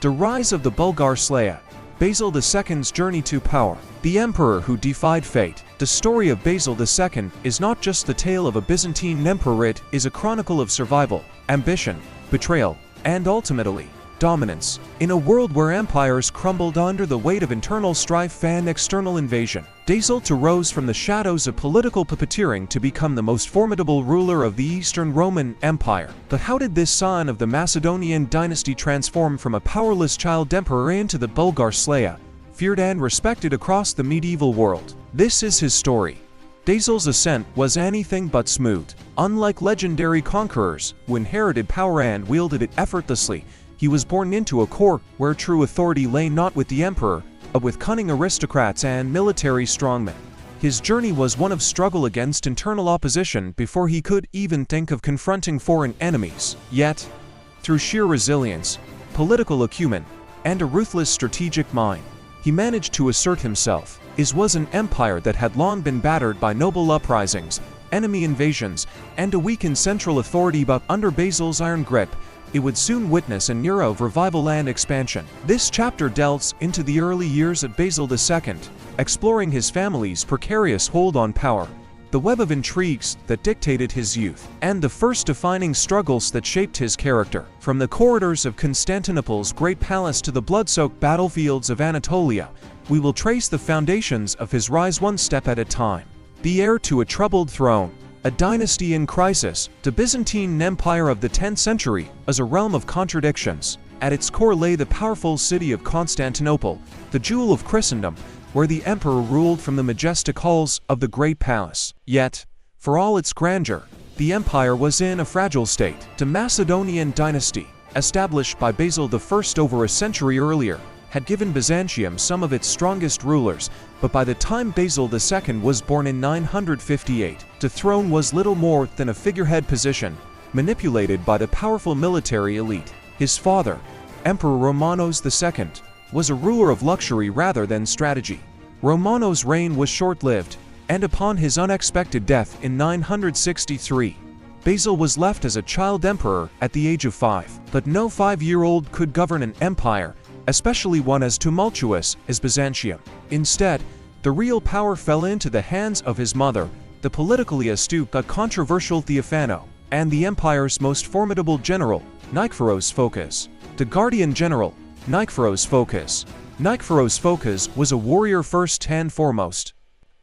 The rise of the Bulgarslayer, Basil II's journey to power, the emperor who defied fate. The story of Basil II is not just the tale of a Byzantine emperor, it is a chronicle of survival, ambition, betrayal, and ultimately, dominance. In a world where empires crumbled under the weight of internal strife and external invasion, Basil II rose from the shadows of political puppeteering to become the most formidable ruler of the Eastern Roman Empire. But how did this son of the Macedonian dynasty transform from a powerless child emperor into the Bulgarslayer, feared and respected across the medieval world? This is his story. Basil's ascent was anything but smooth. Unlike legendary conquerors, who inherited power and wielded it effortlessly, he was born into a court where true authority lay not with the emperor, but with cunning aristocrats and military strongmen. His journey was one of struggle against internal opposition before he could even think of confronting foreign enemies. Yet, through sheer resilience, political acumen, and a ruthless strategic mind, he managed to assert himself. His was an empire that had long been battered by noble uprisings, enemy invasions, and a weakened central authority, but under Basil's iron grip, it would soon witness an era of revival and expansion. This chapter delves into the early years of Basil II, exploring his family's precarious hold on power, the web of intrigues that dictated his youth, and the first defining struggles that shaped his character. From the corridors of Constantinople's great palace to the blood-soaked battlefields of Anatolia, we will trace the foundations of his rise one step at a time. The heir to a troubled throne, a dynasty in crisis, the Byzantine Empire of the 10th century was a realm of contradictions. At its core lay the powerful city of Constantinople, the jewel of Christendom, where the emperor ruled from the majestic halls of the great palace. Yet, for all its grandeur, the empire was in a fragile state. The Macedonian dynasty, established by Basil I over a century earlier, had given Byzantium some of its strongest rulers, but by the time Basil II was born in 958, the throne was little more than a figurehead position, manipulated by the powerful military elite. His father, Emperor Romanos II, was a ruler of luxury rather than strategy. Romanos' reign was short-lived, and upon his unexpected death in 963, Basil was left as a child emperor at the age of 5. But no 5-year-old could govern an empire, especially one as tumultuous as Byzantium. Instead, the real power fell into the hands of his mother, the politically astute but controversial Theophano, and the empire's most formidable general, Nikephoros Phocas. The guardian general, Nikephoros Phocas. Nikephoros Phocas was a warrior first and foremost.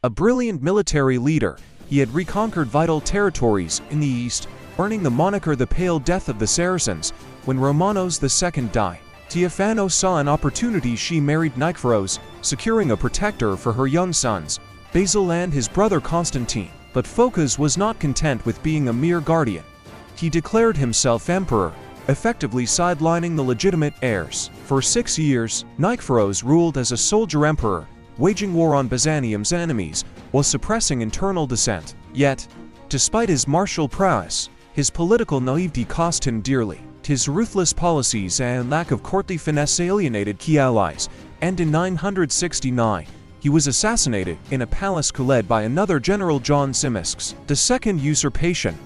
A brilliant military leader, he had reconquered vital territories in the east, earning the moniker the Pale Death of the Saracens. When Romanos II died, Theophano saw an opportunity. She married Nikephoros, securing a protector for her young sons, Basil and his brother Constantine. But Phocas was not content with being a mere guardian. He declared himself emperor, effectively sidelining the legitimate heirs. For 6 years, Nikephoros ruled as a soldier emperor, waging war on Byzantium's enemies while suppressing internal dissent. Yet, despite his martial prowess, his political naivety cost him dearly. His ruthless policies and lack of courtly finesse alienated key allies, and in 969, he was assassinated in a palace coup led by another general, John Zimisces. The second usurpation.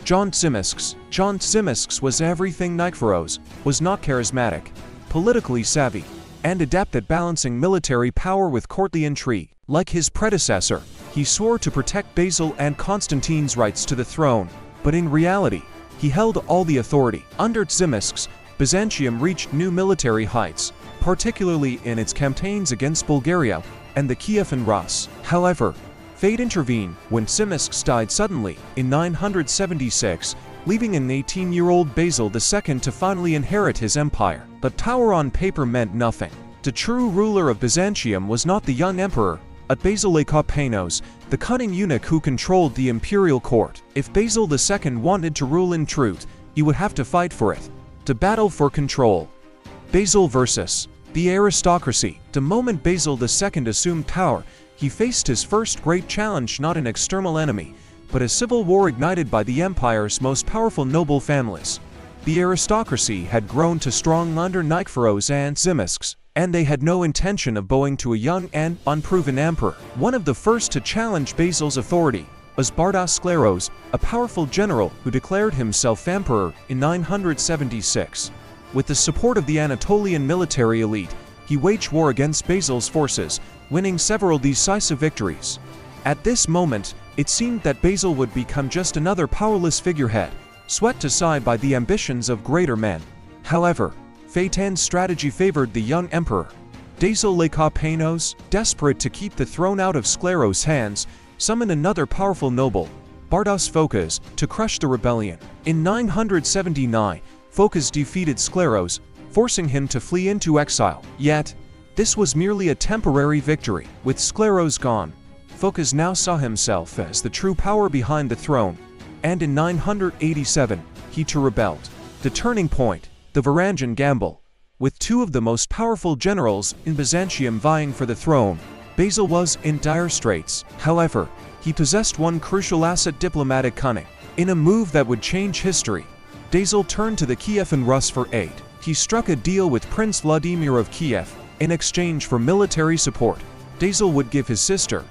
John Zimisces was everything Nikephoros was not: charismatic, politically savvy, and adept at balancing military power with courtly intrigue. Like his predecessor, he swore to protect Basil and Constantine's rights to the throne, but in reality, he held all the authority. Under Zimisces, Byzantium reached new military heights, particularly in its campaigns against Bulgaria and the Kievan Rus. However, fate intervened when Zimisces died suddenly in 976, leaving an 18-year-old Basil II to finally inherit his empire. But power on paper meant nothing. The true ruler of Byzantium was not the young emperor, but Basil Panos, the cunning eunuch who controlled the imperial court. If Basil II wanted to rule in truth, he would have to fight for it. To battle for control. Basil versus the aristocracy. The moment Basil II assumed power, he faced his first great challenge, not an external enemy, but a civil war ignited by the empire's most powerful noble families. The aristocracy had grown to strong under Nikephoros and Zimisces, and they had no intention of bowing to a young and unproven emperor. One of the first to challenge Basil's authority was Bulgarslayer, a powerful general who declared himself emperor in 976. With the support of the Anatolian military elite, he waged war against Basil's forces, winning several decisive victories. At this moment, it seemed that Basil would become just another powerless figurehead, swept aside by the ambitions of greater men. However, fate and strategy favored the young emperor. Basil Lecapenus, desperate to keep the throne out of Scleros' hands, summoned another powerful noble, Bardas Phocas, to crush the rebellion. In 979, Phocas defeated Scleros, forcing him to flee into exile. Yet, this was merely a temporary victory. With Scleros gone, Phocas now saw himself as the true power behind the throne, and in 987, he too rebelled. The turning point, the Varangian Gamble. With two of the most powerful generals in Byzantium vying for the throne, Basil was in dire straits. However, he possessed one crucial asset: diplomatic cunning. In a move that would change history, Basil turned to the Kievan Rus for aid. He struck a deal with Prince Vladimir of Kiev. In exchange for military support, Basil would give his sister,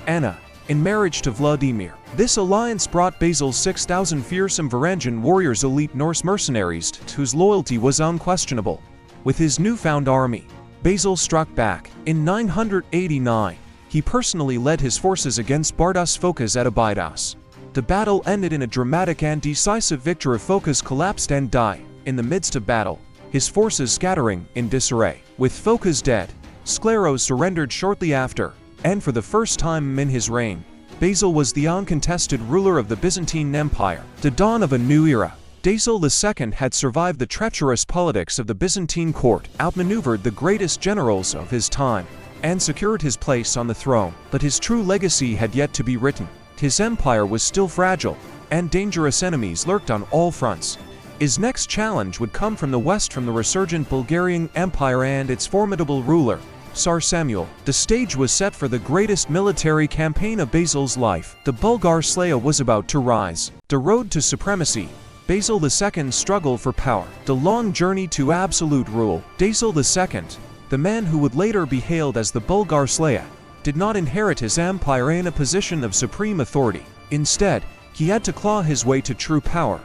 Anna, in marriage to Vladimir. This alliance brought Basil 6,000 fearsome Varangian warriors, elite Norse mercenaries whose loyalty was unquestionable. With his newfound army, Basil struck back. In 989, he personally led his forces against Bardas Phocas at Abydos. The battle ended in a dramatic and decisive victory. Phocas collapsed and died in the midst of battle, his forces scattering in disarray. With Phocas dead, Scleros surrendered shortly after, and for the first time in his reign, Basil was the uncontested ruler of the Byzantine Empire. The dawn of a new era. Basil II had survived the treacherous politics of the Byzantine court, outmaneuvered the greatest generals of his time, and secured his place on the throne. But his true legacy had yet to be written. His empire was still fragile, and dangerous enemies lurked on all fronts. His next challenge would come from the west, from the resurgent Bulgarian Empire and its formidable ruler, Tsar Samuel. The stage was set for the greatest military campaign of Basil's life. The Bulgarslayer was about to rise. The road to supremacy. Basil II's struggle for power. The long journey to absolute rule. Basil II, the man who would later be hailed as the Bulgarslayer, did not inherit his empire in a position of supreme authority. Instead, he had to claw his way to true power,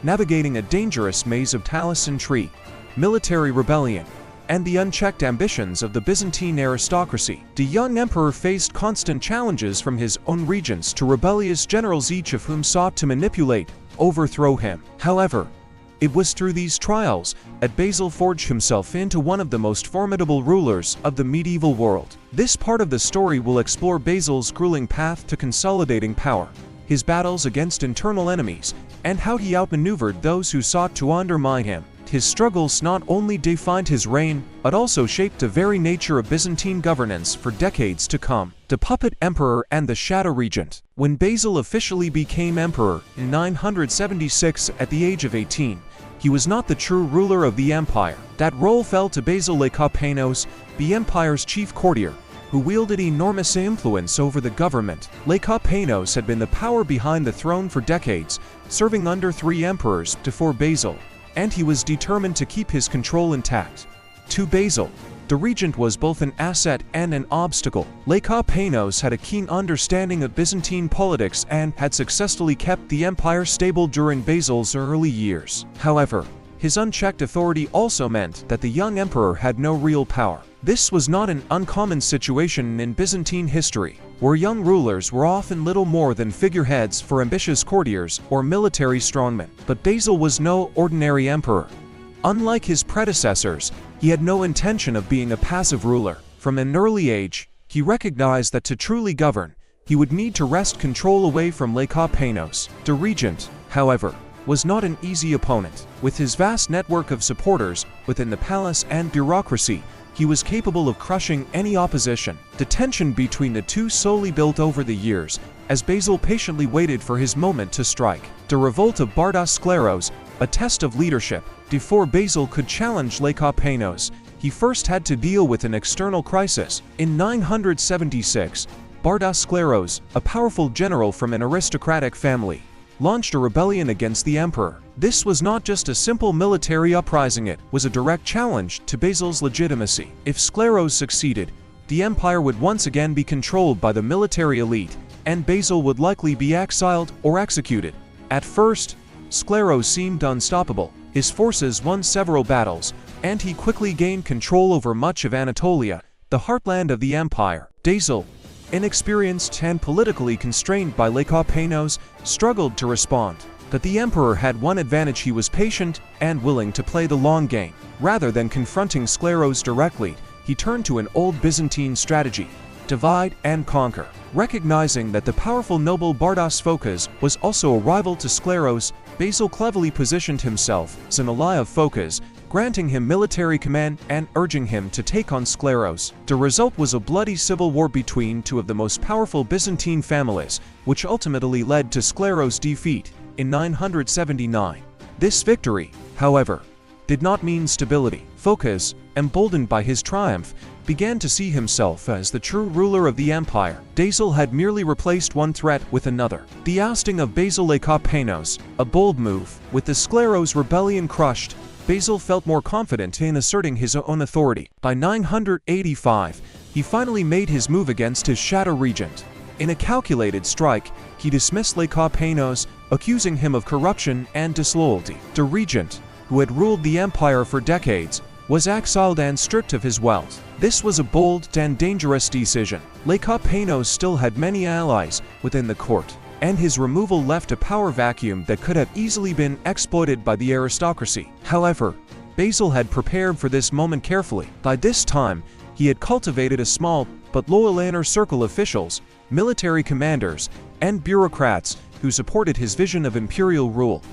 navigating a dangerous maze of talus intrigue, military rebellion, and the unchecked ambitions of the Byzantine aristocracy. The young emperor faced constant challenges from his own regents to rebellious generals, each of whom sought to manipulate, overthrow him. However, it was through these trials that Basil forged himself into one of the most formidable rulers of the medieval world. This part of the story will explore Basil's grueling path to consolidating power, his battles against internal enemies, and how he outmaneuvered those who sought to undermine him. His struggles not only defined his reign, but also shaped the very nature of Byzantine governance for decades to come. The puppet emperor and the shadow regent. When Basil officially became emperor in 976 at the age of 18, he was not the true ruler of the empire. That role fell to Basil Lecapenus, the empire's chief courtier, who wielded enormous influence over the government. Lecapenus had been the power behind the throne for decades, serving under 3 emperors before Basil, and he was determined to keep his control intact. To Basil, the regent was both an asset and an obstacle. Lecapenus had a keen understanding of Byzantine politics and had successfully kept the empire stable during Basil's early years. However, his unchecked authority also meant that the young emperor had no real power. This was not an uncommon situation in Byzantine history, where young rulers were often little more than figureheads for ambitious courtiers or military strongmen. But Basil was no ordinary emperor. Unlike his predecessors, he had no intention of being a passive ruler. From an early age, he recognized that to truly govern, he would need to wrest control away from Lecapenus. The regent, however, was not an easy opponent. With his vast network of supporters within the palace and bureaucracy, he was capable of crushing any opposition. The tension between the two slowly built over the years, as Basil patiently waited for his moment to strike. The revolt of Bardas Scleros, a test of leadership. Before Basil could challenge Lecapenus, he first had to deal with an external crisis. In 976, Bardas Scleros, a powerful general from an aristocratic family, launched a rebellion against the emperor. This was not just a simple military uprising, it was a direct challenge to Basil's legitimacy. If Scleros succeeded, the empire would once again be controlled by the military elite, and Basil would likely be exiled or executed. At first, Scleros seemed unstoppable. His forces won several battles, and he quickly gained control over much of Anatolia, the heartland of the empire. Basil, inexperienced and politically constrained by Lycopenos, struggled to respond. But the emperor had one advantage: he was patient and willing to play the long game. Rather than confronting Scleros directly, he turned to an old Byzantine strategy: divide and conquer. Recognizing that the powerful noble Bardas Phocas was also a rival to Scleros, Basil cleverly positioned himself as an ally of Phocas, granting him military command and urging him to take on Scleros. The result was a bloody civil war between two of the most powerful Byzantine families, which ultimately led to Scleros' defeat in 979. This victory, however, did not mean stability. Phocas, emboldened by his triumph, began to see himself as the true ruler of the empire. Basil had merely replaced one threat with another. The ousting of Basil Lycopenos, a bold move. With the Scleros rebellion crushed, Basil felt more confident in asserting his own authority. By 985, he finally made his move against his shadow regent. In a calculated strike, he dismissed Lycopenos, accusing him of corruption and disloyalty. The regent, who had ruled the empire for decades, was exiled and stripped of his wealth. This was a bold and dangerous decision. Lycopenos still had many allies within the court, and his removal left a power vacuum that could have easily been exploited by the aristocracy. However, Basil had prepared for this moment carefully. By this time, he had cultivated a small but loyal inner circle of officials, military commanders, and bureaucrats who supported his vision of imperial rule.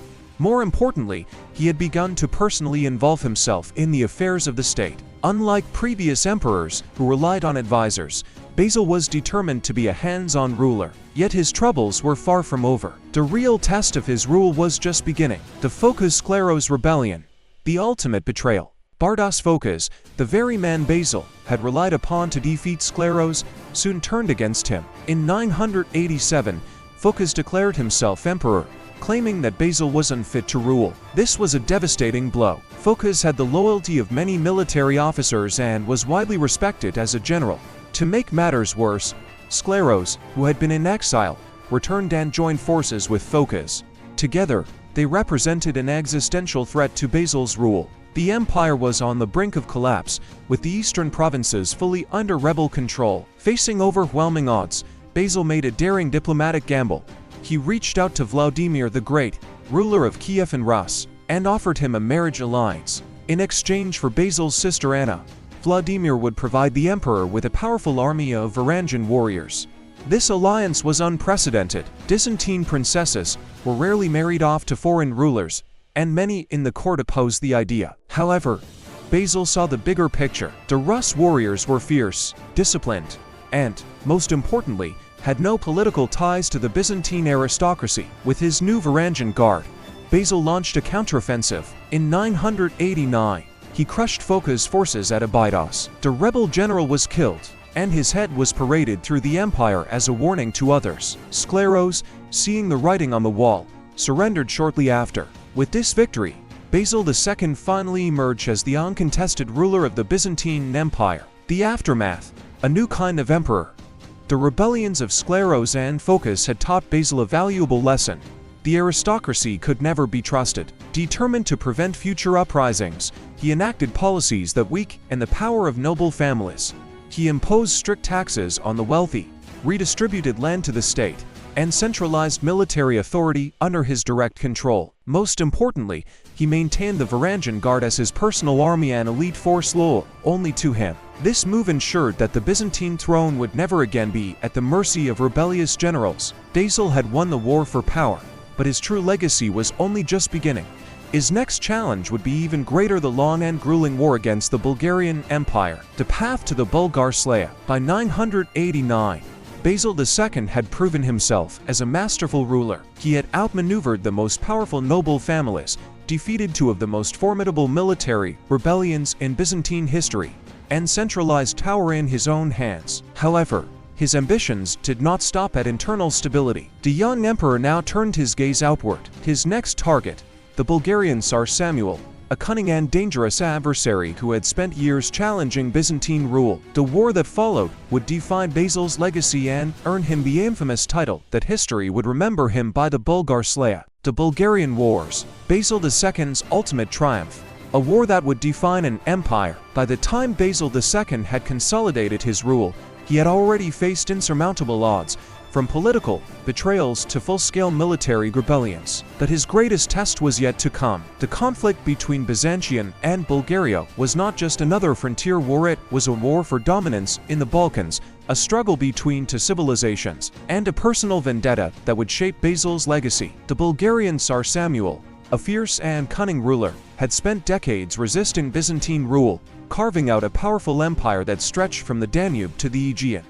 More importantly, he had begun to personally involve himself in the affairs of the state. Unlike previous emperors who relied on advisors, Basil was determined to be a hands-on ruler. Yet his troubles were far from over. The real test of his rule was just beginning. The Phocas-Scleros rebellion, the ultimate betrayal. Bardas Phocas, the very man Basil had relied upon to defeat Scleros, soon turned against him. In 987, Phocas declared himself emperor, claiming that Basil was unfit to rule. This was a devastating blow. Phocas had the loyalty of many military officers and was widely respected as a general. To make matters worse, Scleros, who had been in exile, returned and joined forces with Phocas. Together, they represented an existential threat to Basil's rule. The empire was on the brink of collapse, with the eastern provinces fully under rebel control. Facing overwhelming odds, Basil made a daring diplomatic gamble. He reached out to Vladimir the Great, ruler of Kiev and Rus, and offered him a marriage alliance. In exchange for Basil's sister Anna, Vladimir would provide the emperor with a powerful army of Varangian warriors. This alliance was unprecedented. Byzantine princesses were rarely married off to foreign rulers, and many in the court opposed the idea. However, Basil saw the bigger picture. The Rus warriors were fierce, disciplined, and, most importantly, had no political ties to the Byzantine aristocracy. With his new Varangian guard, Basil launched a counteroffensive. In 989, he crushed Phocas' forces at Abydos. The rebel general was killed, and his head was paraded through the empire as a warning to others. Scleros, seeing the writing on the wall, surrendered shortly after. With this victory, Basil II finally emerged as the uncontested ruler of the Byzantine Empire. The aftermath: a new kind of emperor. The rebellions of Scleros and Phocas had taught Basil a valuable lesson. The aristocracy could never be trusted. Determined to prevent future uprisings, he enacted policies that weakened the power of noble families. He imposed strict taxes on the wealthy, redistributed land to the state, and centralized military authority under his direct control. Most importantly, he maintained the Varangian Guard as his personal army and elite force loyal only to him. This move ensured that the Byzantine throne would never again be at the mercy of rebellious generals. Basil had won the war for power, but his true legacy was only just beginning. His next challenge would be even greater: the long and grueling war against the Bulgarian Empire, the path to the Bulgarslayer. By 989, Basil II had proven himself as a masterful ruler. He had outmaneuvered the most powerful noble families, defeated two of the most formidable military rebellions in Byzantine history, and centralized power in his own hands. However, his ambitions did not stop at internal stability. The young emperor now turned his gaze outward. His next target, the Bulgarian Tsar Samuel, a cunning and dangerous adversary who had spent years challenging Byzantine rule. The war that followed would define Basil's legacy and earn him the infamous title that history would remember him by: the Bulgarslayer. The The Bulgarian Wars, Basil II's ultimate triumph. A war that would define an empire. By the time Basil II had consolidated his rule, he had already faced insurmountable odds, from political betrayals to full-scale military rebellions. But his greatest test was yet to come. The conflict between Byzantium and Bulgaria was not just another frontier war, it was a war for dominance in the Balkans, a struggle between two civilizations, and a personal vendetta that would shape Basil's legacy. The Bulgarian Tsar Samuel, a fierce and cunning ruler, had spent decades resisting Byzantine rule, carving out a powerful empire that stretched from the Danube to the Aegean.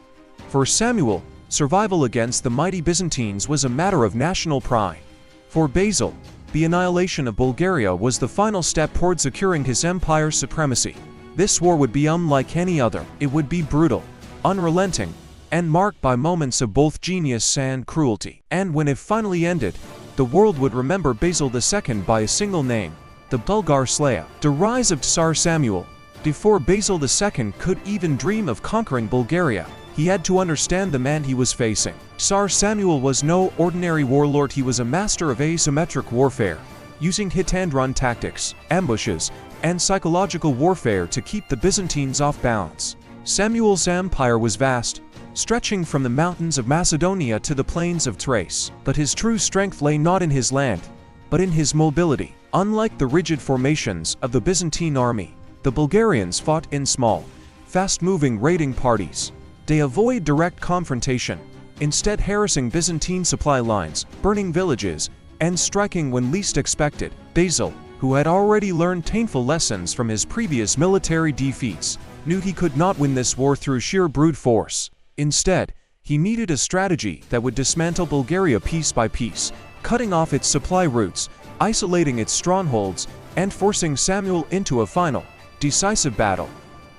For Samuel, survival against the mighty Byzantines was a matter of national pride. For Basil, the annihilation of Bulgaria was the final step towards securing his empire's supremacy. This war would be unlike any other. It would be brutal, unrelenting, and marked by moments of both genius and cruelty. And when it finally ended, the world would remember Basil II by a single name, the Bulgarslayer. The rise of Tsar Samuel. Before Basil II could even dream of conquering Bulgaria, he had to understand the man he was facing. Tsar Samuel was no ordinary warlord. He was a master of asymmetric warfare, using hit-and-run tactics, ambushes, and psychological warfare to keep the Byzantines off balance. Samuel's empire was vast, stretching from the mountains of Macedonia to the plains of Thrace. But his true strength lay not in his land, but in his mobility. Unlike the rigid formations of the Byzantine army, the Bulgarians fought in small, fast-moving raiding parties. They avoid direct confrontation, instead harassing Byzantine supply lines, burning villages, and striking when least expected. Basil, who had already learned painful lessons from his previous military defeats, knew he could not win this war through sheer brute force. Instead, he needed a strategy that would dismantle Bulgaria piece by piece, cutting off its supply routes, isolating its strongholds, and forcing Samuel into a final, decisive battle.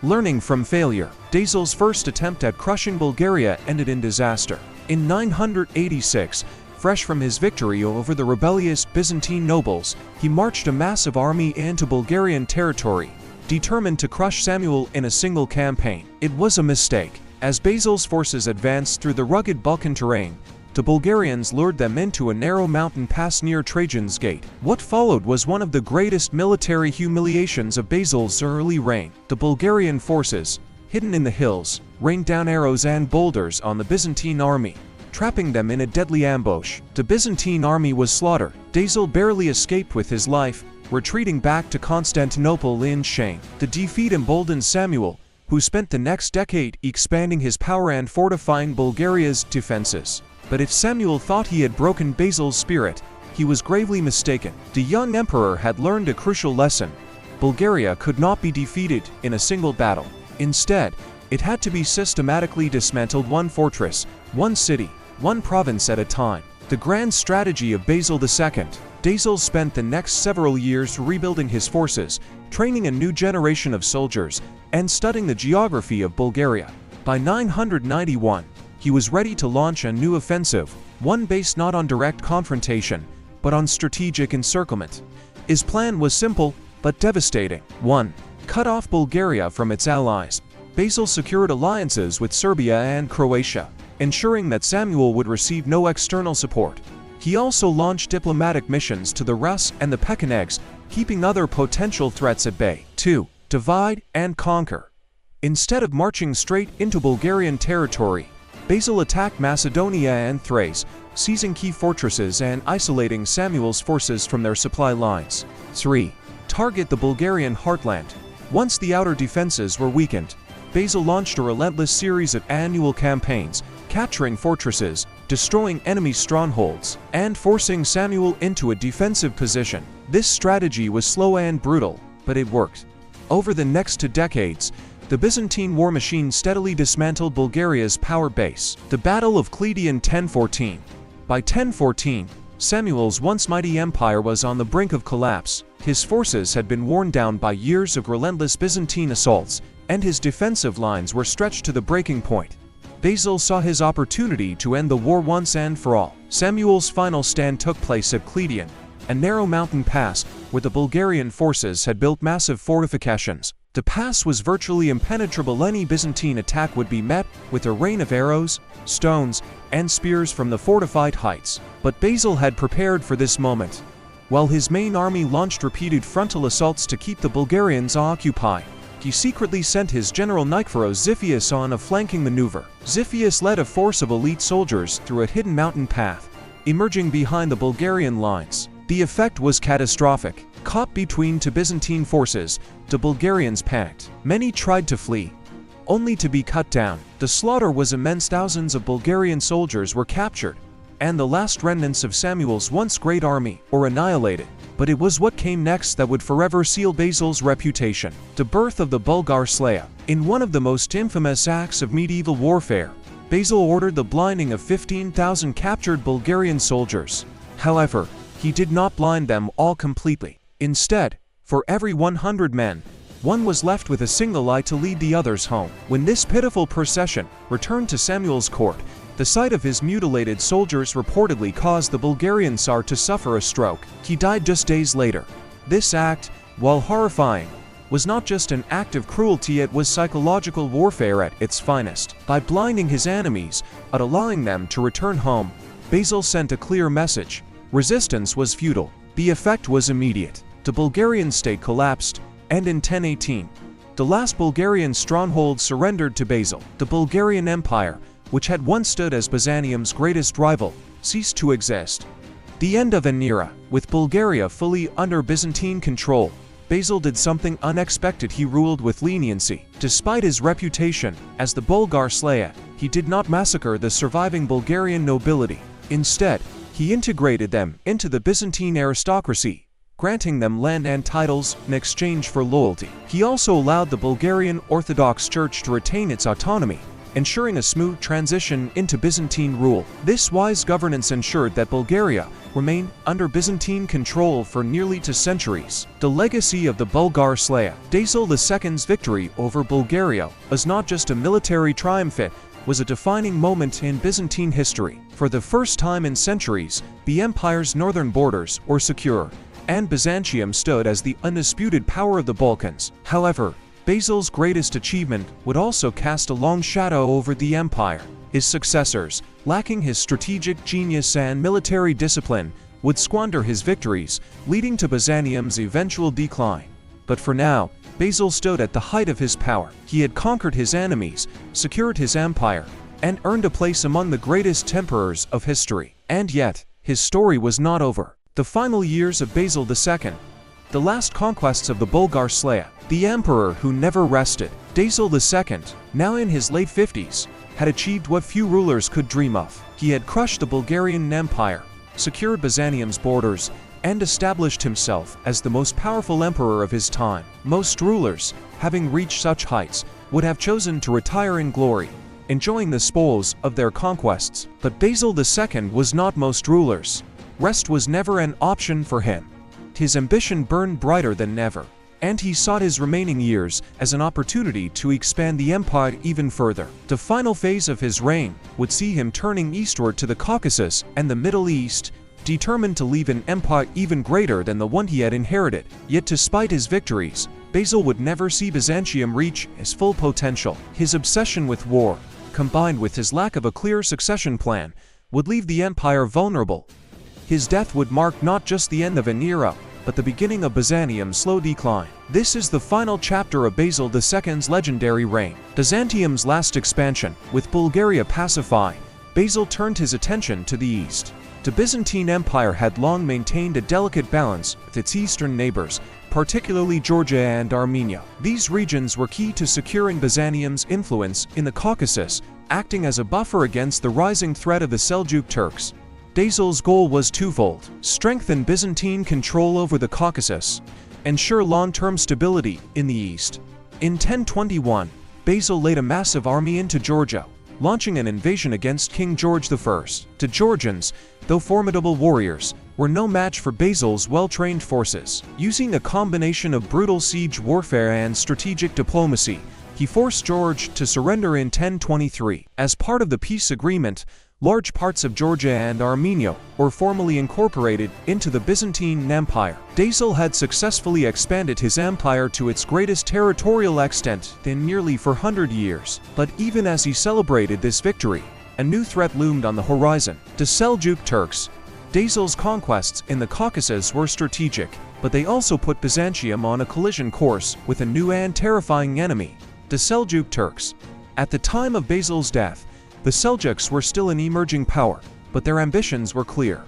Learning from failure, Basil's first attempt at crushing Bulgaria ended in disaster. In 986, fresh from his victory over the rebellious Byzantine nobles, he marched a massive army into Bulgarian territory, determined to crush Samuel in a single campaign. It was a mistake. As Basil's forces advanced through the rugged Balkan terrain, the Bulgarians lured them into a narrow mountain pass near Trajan's Gate. What followed was one of the greatest military humiliations of Basil's early reign. The Bulgarian forces, hidden in the hills, rained down arrows and boulders on the Byzantine army, trapping them in a deadly ambush. The Byzantine army was slaughtered. Basil barely escaped with his life, retreating back to Constantinople in shame. The defeat emboldened Samuel, who spent the next decade expanding his power and fortifying Bulgaria's defenses. But if Samuel thought he had broken Basil's spirit, he was gravely mistaken. The young emperor had learned a crucial lesson. Bulgaria could not be defeated in a single battle. Instead, it had to be systematically dismantled, one fortress, one city, one province at a time. The grand strategy of Basil II. Basil spent the next several years rebuilding his forces, training a new generation of soldiers, and studying the geography of Bulgaria. By 991, he was ready to launch a new offensive, one based not on direct confrontation, but on strategic encirclement. His plan was simple, but devastating. 1. Cut off Bulgaria from its allies. Basil secured alliances with Serbia and Croatia, ensuring that Samuel would receive no external support. He also launched diplomatic missions to the Rus and the Pechenegs, keeping other potential threats at bay. 2. Divide and conquer. Instead of marching straight into Bulgarian territory, Basil attacked Macedonia and Thrace, seizing key fortresses and isolating Samuel's forces from their supply lines. 3. Target the Bulgarian heartland. Once the outer defenses were weakened, Basil launched a relentless series of annual campaigns, capturing fortresses, destroying enemy strongholds, and forcing Samuel into a defensive position. This strategy was slow and brutal, but it worked. Over the next 2 decades, the Byzantine war machine steadily dismantled Bulgaria's power base. The Battle of Kleidion in 1014. By 1014, Samuel's once mighty empire was on the brink of collapse. His forces had been worn down by years of relentless Byzantine assaults, and his defensive lines were stretched to the breaking point. Basil saw his opportunity to end the war once and for all. Samuel's final stand took place at Kleidion, a narrow mountain pass where the Bulgarian forces had built massive fortifications. The pass was virtually impenetrable. Any Byzantine attack would be met with a rain of arrows, stones, and spears from the fortified heights. But Basil had prepared for this moment. While his main army launched repeated frontal assaults to keep the Bulgarians occupied, he secretly sent his general Nikephoros Xiphias on a flanking maneuver. Xiphias led a force of elite soldiers through a hidden mountain path, emerging behind the Bulgarian lines. The effect was catastrophic. Caught between two Byzantine forces, the Bulgarians panicked. Many tried to flee, only to be cut down. The slaughter was immense. Thousands of Bulgarian soldiers were captured, and the last remnants of Samuel's once great army were annihilated. But it was what came next that would forever seal Basil's reputation. The birth of the Bulgarslayer. In one of the most infamous acts of medieval warfare, Basil ordered the blinding of 15,000 captured Bulgarian soldiers. However, he did not blind them all completely. Instead, for every 100 men, one was left with a single eye to lead the others home. When this pitiful procession returned to Samuel's court, the sight of his mutilated soldiers reportedly caused the Bulgarian Tsar to suffer a stroke. He died just days later. This act, while horrifying, was not just an act of cruelty, it was psychological warfare at its finest. By blinding his enemies and allowing them to return home, Basil sent a clear message. Resistance was futile. The effect was immediate. The Bulgarian state collapsed, and in 1018, the last Bulgarian stronghold surrendered to Basil. The Bulgarian Empire, which had once stood as Byzantium's greatest rival, ceased to exist. The end of an era. With Bulgaria fully under Byzantine control, Basil did something unexpected. He ruled with leniency. Despite his reputation as the Bulgarslayer, he did not massacre the surviving Bulgarian nobility. Instead, he integrated them into the Byzantine aristocracy, granting them land and titles in exchange for loyalty. He also allowed the Bulgarian Orthodox Church to retain its autonomy, ensuring a smooth transition into Byzantine rule. This wise governance ensured that Bulgaria remained under Byzantine control for nearly 2 centuries. The legacy of the Bulgarslayer. Basil II's victory over Bulgaria was not just a military triumph, it was a defining moment in Byzantine history. For the first time in centuries, the empire's northern borders were secure, and Byzantium stood as the undisputed power of the Balkans. However, Basil's greatest achievement would also cast a long shadow over the empire. His successors, lacking his strategic genius and military discipline, would squander his victories, leading to Byzantium's eventual decline. But for now, Basil stood at the height of his power. He had conquered his enemies, secured his empire, and earned a place among the greatest emperors of history. And yet, his story was not over. The final years of Basil II, the last conquests of the Bulgarslayer, the emperor who never rested. Basil II, now in his late 50s, had achieved what few rulers could dream of. He had crushed the Bulgarian Empire, secured Byzantium's borders, and established himself as the most powerful emperor of his time. Most rulers, having reached such heights, would have chosen to retire in glory, enjoying the spoils of their conquests. But Basil II was not most rulers. Rest was never an option for him. His ambition burned brighter than ever, and he sought his remaining years as an opportunity to expand the empire even further. The final phase of his reign would see him turning eastward to the Caucasus and the Middle East, determined to leave an empire even greater than the one he had inherited. Yet despite his victories, Basil would never see Byzantium reach its full potential. His obsession with war, combined with his lack of a clear succession plan, would leave the empire vulnerable. His death would mark not just the end of an era, but the beginning of Byzantium's slow decline. This is the final chapter of Basil II's legendary reign. Byzantium's last expansion. With Bulgaria pacified, Basil turned his attention to the east. The Byzantine Empire had long maintained a delicate balance with its eastern neighbors, particularly Georgia and Armenia. These regions were key to securing Byzantium's influence in the Caucasus, acting as a buffer against the rising threat of the Seljuk Turks. Basil's goal was twofold: strengthen Byzantine control over the Caucasus, ensure long-term stability in the east. In 1021, Basil led a massive army into Georgia, launching an invasion against King George I. The Georgians, though formidable warriors, were no match for Basil's well-trained forces. Using a combination of brutal siege warfare and strategic diplomacy, he forced George to surrender in 1023. As part of the peace agreement, Large parts of Georgia and Armenia were formally incorporated into the Byzantine Empire. Basil had successfully expanded his empire to its greatest territorial extent in nearly 400 years. But even as he celebrated this victory, a new threat loomed on the horizon: the Seljuk Turks. Basil's conquests in the Caucasus were strategic, but they also put Byzantium on a collision course with a new and terrifying enemy: the Seljuk Turks. At the time of Basil's death, the Seljuks were still an emerging power, but their ambitions were clear.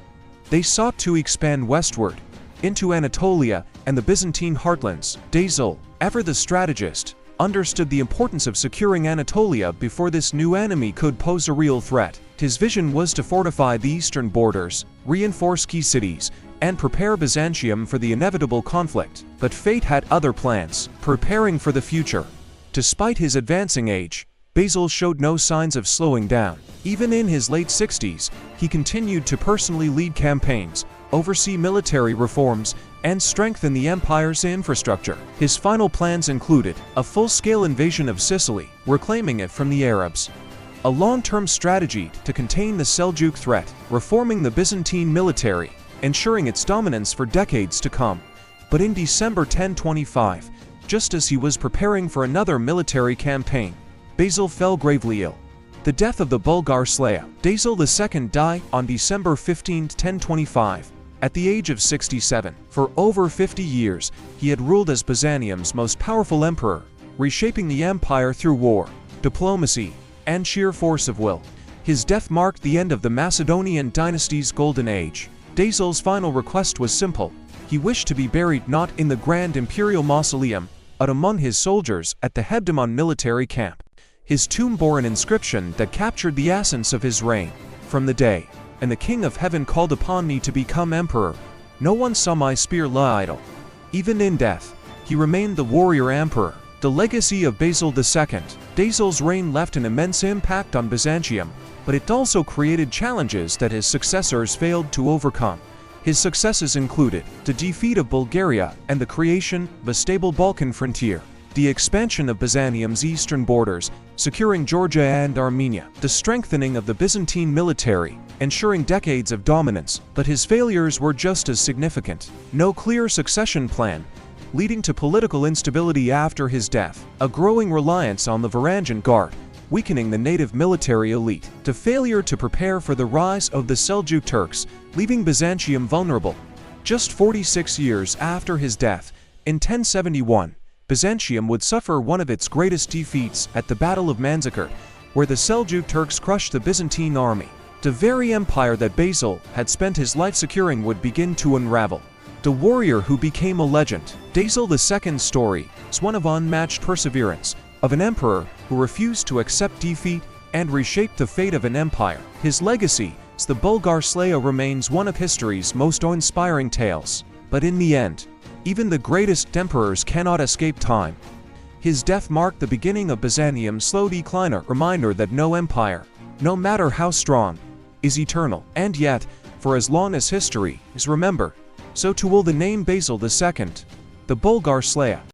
They sought to expand westward, into Anatolia and the Byzantine heartlands. Basil, ever the strategist, understood the importance of securing Anatolia before this new enemy could pose a real threat. His vision was to fortify the eastern borders, reinforce key cities, and prepare Byzantium for the inevitable conflict. But fate had other plans, preparing for the future. Despite his advancing age, Basil showed no signs of slowing down. Even in his late 60s, he continued to personally lead campaigns, oversee military reforms, and strengthen the empire's infrastructure. His final plans included a full-scale invasion of Sicily, reclaiming it from the Arabs; a long-term strategy to contain the Seljuk threat, reforming the Byzantine military, ensuring its dominance for decades to come. But in December 1025, just as he was preparing for another military campaign, Basil fell gravely ill. The death of the Bulgarslayer. Basil II died on December 15, 1025, at the age of 67. For over 50 years, he had ruled as Byzantium's most powerful emperor, reshaping the empire through war, diplomacy, and sheer force of will. His death marked the end of the Macedonian dynasty's golden age. Basil's final request was simple. He wished to be buried not in the grand imperial mausoleum, but among his soldiers at the Hebdomon military camp. His tomb bore an inscription that captured the essence of his reign: "From the day, and the King of Heaven called upon me to become emperor, no one saw my spear lie idle." Even in death, he remained the warrior emperor. The legacy of Basil II. Basil's reign left an immense impact on Byzantium, but it also created challenges that his successors failed to overcome. His successes included the defeat of Bulgaria and the creation of a stable Balkan frontier, the expansion of Byzantium's eastern borders, securing Georgia and Armenia, the strengthening of the Byzantine military, ensuring decades of dominance. But his failures were just as significant. No clear succession plan, leading to political instability after his death, a growing reliance on the Varangian Guard, weakening the native military elite, the failure to prepare for the rise of the Seljuk Turks, leaving Byzantium vulnerable. Just 46 years after his death, in 1071, Byzantium would suffer one of its greatest defeats at the Battle of Manzikert, where the Seljuk Turks crushed the Byzantine army. The very empire that Basil had spent his life securing would begin to unravel. The warrior who became a legend. Basil II's story is one of unmatched perseverance, of an emperor who refused to accept defeat and reshaped the fate of an empire. His legacy as the Bulgarslayer remains one of history's most awe-inspiring tales. But in the end, even the greatest emperors cannot escape time. His death marked the beginning of Byzantium's slow decline, a reminder that no empire, no matter how strong, is eternal. And yet, for as long as history is remembered, so too will the name Basil II, the Bulgarslayer.